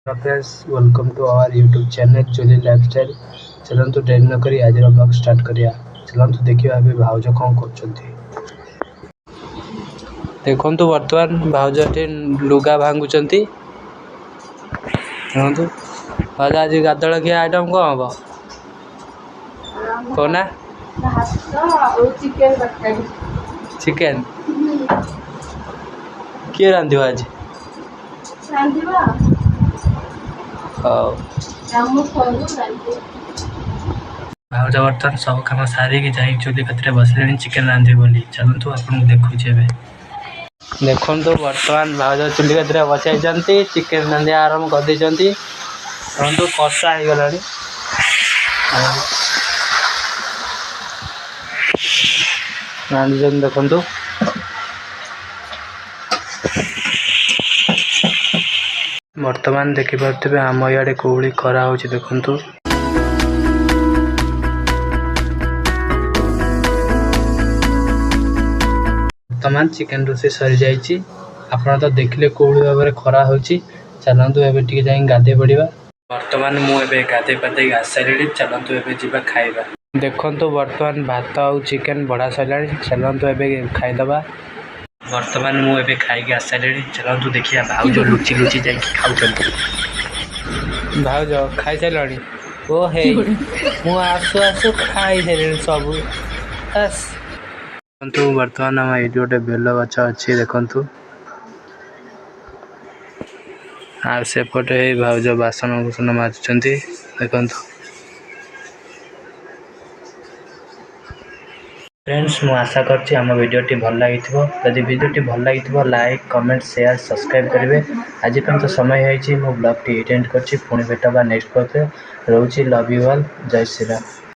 Hello friends, welcome to our YouTube channel Julie lifestyle. चलतु डेरी नक आज ब्लॉग स्टार्ट करिया। चलतु देखा भाउज कौन कर देखु बर्तमान भाउज ये लुगा भांगुंट। देखु भाउज आज गाधल किया आइटम कौन हम कहना चिकेन किए रांध आज भाउज बर्तमान सब कम सारिकी जाई चुली कतिरे बसले चिकेन रांधे बोली। चलतु आपको देखुचे देखु बर्तमान भाउज चुली कतिरे बसाई चिकेन रांधिया आरंभ कर देखु कषा हो गला रांधुन देखु बर्तमान देखिपे आम इे कौड़ी खरा हो देखु बर्तमान चिकेन रोषे सरी जाइए। आपड़ तो देखिले कौड़ी भाव में खरा हो। चलतु एवं टे जा गाधे पड़ा। बर्तमान मुझे गाधे पाधे आस सारे। चलतु एवं जा खाइबा। देखु बर्तमान भात आउ चिकेन बढ़ा सारा। चलतु एवं खाईदबा। बर्तमान मुझे खाई आस सारे। चलतु देखिए भाउज लुचि लुचि जा भाउज खाई सारे। ओ हे मु आसु आसु खाई सारे सब। देखु बर्तमान आम ये गोटे बेल गच अच्छी देखु आसेपटे भाउज बासन कुसन माजुंट देखु। फ्रेंड्स मु आशा करछि आम वीडियोटी भल लगी। जदि वीडियोटी भल लगी लाइक कमेंट शेयर सब्सक्राइब करेंगे। आज तो समय है ब्लॉग टी एंड कर। पुणी भेटवा नेक्स्ट ब्लॉग रोची। Love you all. जय श्री राम।